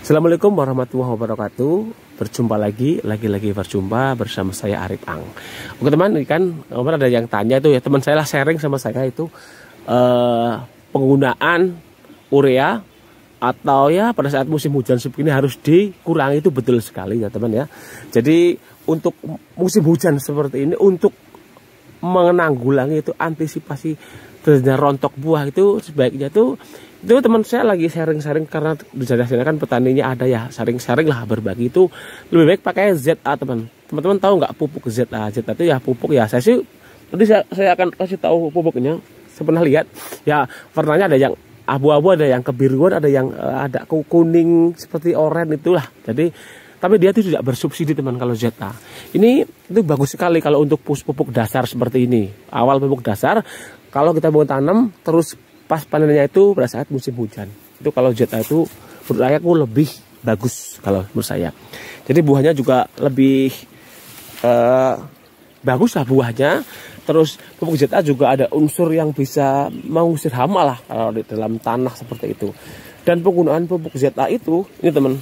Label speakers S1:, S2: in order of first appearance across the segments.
S1: Assalamualaikum warahmatullahi wabarakatuh. Berjumpa lagi berjumpa bersama saya Arif Ang. Oke teman, ini kan kemarin ada yang tanya itu ya, teman saya lah sharing sama saya itu penggunaan urea atau ya pada saat musim hujan seperti ini harus dikurangi, itu betul sekali ya teman ya. Jadi untuk musim hujan seperti ini, untuk menanggulangi itu antisipasi terjadinya rontok buah, itu sebaiknya itu teman saya lagi sharing karena di sana kan petaninya ada ya, sharing lah berbagi, itu lebih baik pakai ZA teman-teman tahu nggak pupuk ZA itu ya pupuk ya, nanti saya akan kasih tahu pupuknya. Saya pernah lihat ya, warnanya ada yang abu-abu, ada yang kebiruan, ada yang ada kuning seperti oranye itulah. Jadi tapi dia itu tidak bersubsidi teman kalau ZA. Ini itu bagus sekali kalau untuk pupuk dasar seperti ini. Awal pupuk dasar kalau kita mau tanam terus pas panennya itu pada saat musim hujan. Itu kalau ZA itu menurut saya lebih bagus kalau menurut saya. Jadi buahnya juga lebih bagus lah buahnya. Terus pupuk ZA juga ada unsur yang bisa mengusir hama lah kalau di dalam tanah seperti itu. Dan penggunaan pupuk ZA itu, ini teman,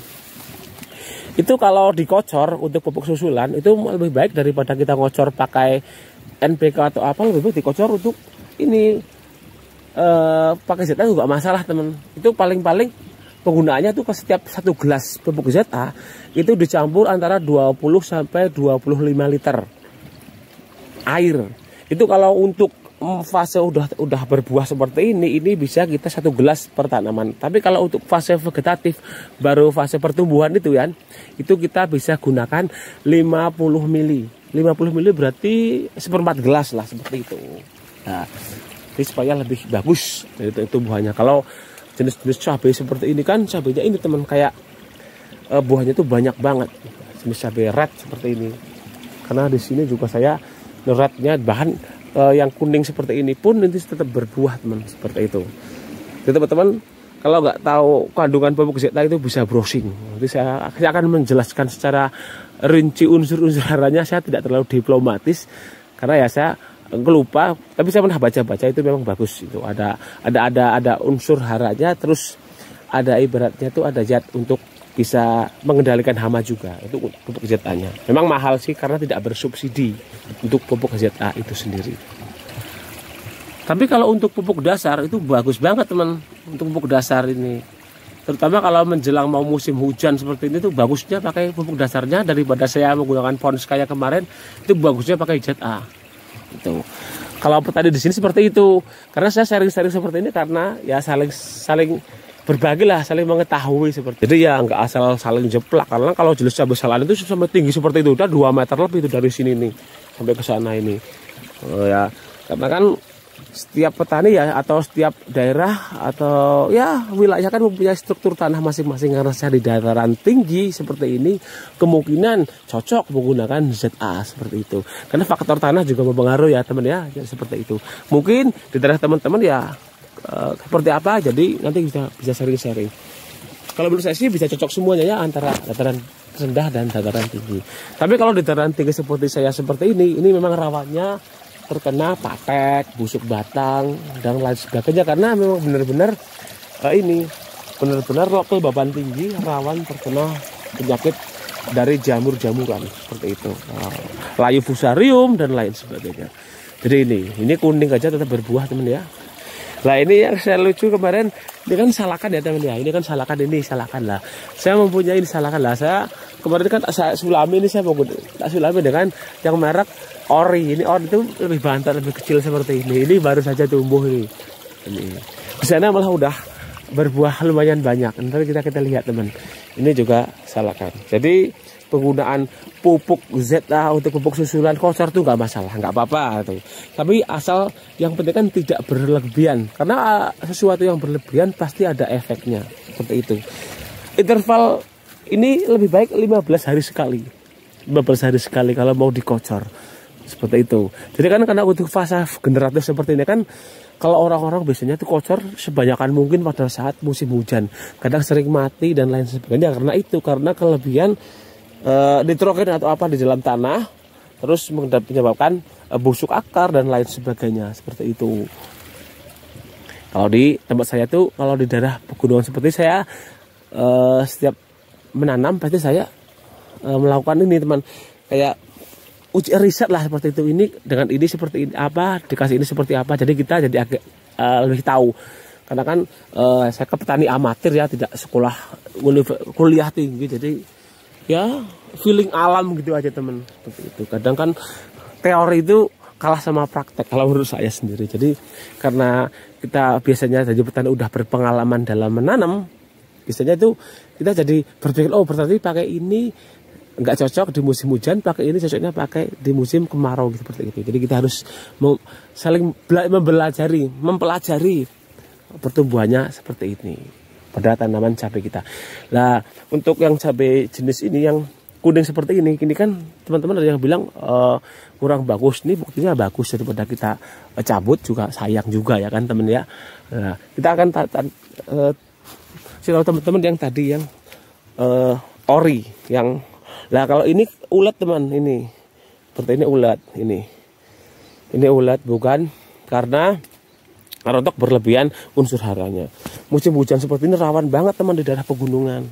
S1: itu kalau dikocor untuk pupuk susulan itu lebih baik daripada kita ngocor pakai NPK atau apa, lebih baik dikocor untuk ini. Pakai ZA juga masalah teman. Itu paling-paling penggunaannya tuh ke setiap 1 gelas pupuk ZA itu dicampur antara 20 sampai 25 liter air. Itu kalau untuk fase udah berbuah seperti ini bisa kita 1 gelas per tanaman. Tapi kalau untuk fase vegetatif baru fase pertumbuhan itu kan, itu kita bisa gunakan 50 mili. 50 mili berarti 1/4 gelas lah seperti itu. Nah, supaya lebih bagus dari tumbuhannya. Kalau jenis-jenis cabai seperti ini kan, cabainya ini teman kayak buahnya tuh banyak banget. Jenis cabai red seperti ini. Karena di sini juga saya rednya bahan yang kuning seperti ini pun nanti tetap berbuah teman, seperti itu. Jadi teman-teman kalau nggak tahu kandungan pupuk ZA itu bisa browsing. Nanti saya akan menjelaskan secara rinci unsur-unsur haranya. Saya tidak terlalu diplomatis karena ya saya lupa, tapi saya pernah baca-baca itu memang bagus. Itu ada unsur haranya, terus ada ibaratnya tuh ada zat untuk bisa mengendalikan hama juga. Itu pupuk ZA-nya. Memang mahal sih karena tidak bersubsidi untuk pupuk ZA itu sendiri. Tapi kalau untuk pupuk dasar itu bagus banget teman. Untuk pupuk dasar ini, terutama kalau menjelang mau musim hujan seperti ini tuh bagusnya pakai pupuk dasarnya daripada saya menggunakan Pons kayak kemarin. Itu bagusnya pakai ZA. Itu kalau petani di sini seperti itu, karena saya sharing-sharing seperti ini karena ya saling berbagi lah, saling mengetahui seperti itu. Jadi ya nggak asal saling jeplak, karena kalau jenis cabai salaan itu sampai tinggi seperti itu, udah 2 meter lebih itu dari sini nih sampai ke sana ini. Ya karena kan setiap petani ya atau setiap daerah atau ya wilayah kan mempunyai struktur tanah masing-masing. Karena saya di dataran tinggi seperti ini, kemungkinan cocok menggunakan ZA seperti itu. Karena faktor tanah juga mempengaruhi ya teman ya, seperti itu. Mungkin di daerah teman-teman ya seperti apa, jadi nanti bisa sharing-sharing. Kalau menurut saya sih bisa cocok semuanya ya, antara dataran rendah dan dataran tinggi. Tapi kalau di dataran tinggi seperti saya seperti ini memang rawannya terkena patek, busuk batang dan lain sebagainya, karena memang benar-benar kelembaban tinggi rawan terkena penyakit dari jamur-jamuran seperti itu, layu fusarium dan lain sebagainya. Jadi ini kuning aja tetap berbuah teman ya. Nah ini yang saya lucu kemarin, ini kan salakan ya teman ya, ini kan salakan lah. Saya mempunyai ini salakan lah. Saya kemarin kan saya sulami ini, saya mau sulami dengan yang merek ori. Ini ori itu lebih bantar, lebih kecil seperti ini. Ini baru saja tumbuh ini. Di sana malah udah berbuah lumayan banyak. Nanti kita lihat teman. Ini juga salakan. Jadi penggunaan pupuk ZA untuk pupuk susulan kocor tuh nggak masalah, nggak apa-apa tuh. Tapi asal yang penting kan tidak berlebihan, karena sesuatu yang berlebihan pasti ada efeknya seperti itu. Interval ini lebih baik 15 hari sekali. 15 hari sekali kalau mau dikocor seperti itu. Jadi kan karena untuk fase generatif seperti ini kan, kalau orang-orang biasanya tuh kocor sebanyakan mungkin pada saat musim hujan. Kadang sering mati dan lain sebagainya karena kelebihan nitrogen atau apa di dalam tanah, terus menyebabkan busuk akar dan lain sebagainya seperti itu. Kalau di tempat saya tuh, kalau di daerah pegunungan seperti saya, setiap menanam pasti saya melakukan ini teman, kayak uji riset lah seperti itu. Ini dengan ini seperti ini apa, dikasih ini seperti apa. Jadi kita jadi agak lebih tahu. Karena kan saya ke petani amatir ya, tidak sekolah kuliah tinggi. Jadi ya feeling alam gitu aja teman. Seperti itu. Kadang kan teori itu kalah sama praktek kalau menurut saya sendiri. Jadi karena kita biasanya jadi petani udah berpengalaman dalam menanam, biasanya itu kita jadi berpikir, oh berarti pakai ini nggak cocok di musim hujan, pakai ini cocoknya pakai di musim kemarau gitu, seperti itu. Jadi kita harus saling mempelajari pertumbuhannya seperti ini pada tanaman cabai kita. Nah, untuk yang cabai jenis ini yang kuning seperti ini kan teman-teman ada yang bilang kurang bagus. Nih buktinya bagus, daripada kita cabut juga sayang juga ya kan teman ya. Nah, kita akan tahu teman-teman yang tadi yang ori yang, nah kalau ini ulat teman, ini seperti ini ulat, ini ulat bukan karena rontok berlebihan unsur haranya. Musim hujan seperti ini rawan banget teman di daerah pegunungan.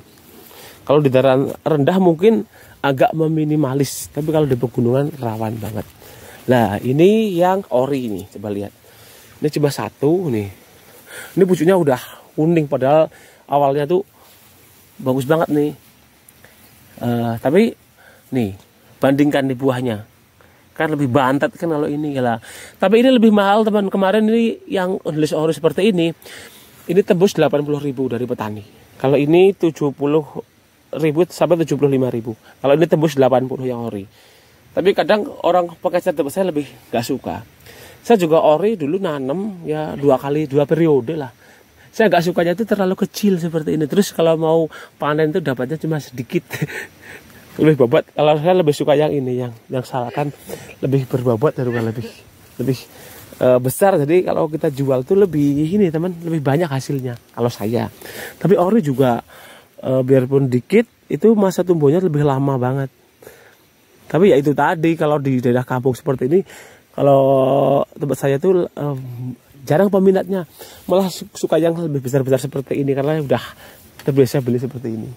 S1: Kalau di daerah rendah mungkin agak meminimalis, tapi kalau di pegunungan rawan banget. Nah ini yang ori ini, coba lihat. Ini cuma satu nih. Ini pucuknya udah kuning, padahal awalnya tuh bagus banget nih. Tapi nih bandingkan di buahnya, kan lebih bantet kan kalau ini lah. Tapi ini lebih mahal teman. Kemarin ini yang English ori seperti ini tembus 80.000 dari petani. Kalau ini 70.000 sampai 75.000. Kalau ini tembus 80 yang ori. Tapi kadang orang pekerja tempat saya lebih gak suka. Saya juga ori dulu nanam ya 2 periode lah. Saya gak sukanya itu terlalu kecil seperti ini. Terus kalau mau panen itu dapatnya cuma sedikit. Lebih bobot. Kalau saya lebih suka yang ini, yang salah kan lebih berbobot daripada lebih besar. Jadi kalau kita jual tuh lebih ini teman, lebih banyak hasilnya kalau saya. Tapi ori juga biarpun dikit itu masa tumbuhnya lebih lama banget. Tapi ya itu tadi, kalau di daerah kampung seperti ini, kalau tempat saya tuh jarang peminatnya, malah suka yang lebih besar-besar seperti ini karena udah terbiasa beli seperti ini.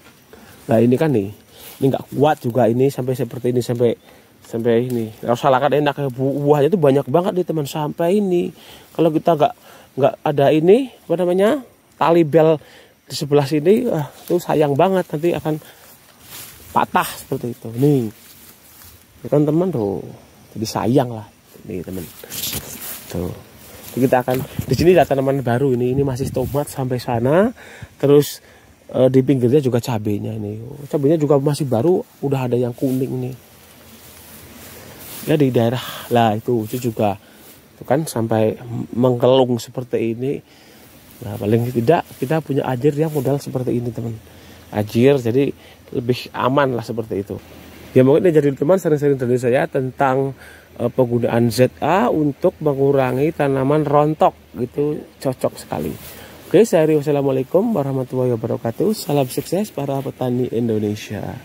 S1: Nah ini kan ini nggak kuat juga ini sampai seperti ini, sampai ini. Kalau salahkan enak, buahnya tuh banyak banget nih teman, sampai ini. Kalau kita nggak ada ini apa namanya tali bel di sebelah sini, itu sayang banget, nanti akan patah seperti itu. Nih, kan teman tuh, jadi sayang lah, nih teman. Tuh, kita akan di sini ada tanaman baru ini masih tomat sampai sana, terus di pinggirnya juga cabenya ini. Cabenya juga masih baru, udah ada yang kuning nih. Ya di daerah lah itu juga, itu kan sampai mengkelung seperti ini. Nah paling tidak kita punya ajir yang modal seperti ini teman, ajir, jadi lebih aman lah seperti itu. Ya mungkin ini jadi teman sering-sering dari saya tentang penggunaan ZA untuk mengurangi tanaman rontok, gitu cocok sekali. Oke, saya Rio, wassalamualaikum warahmatullahi wabarakatuh. Salam sukses para petani Indonesia.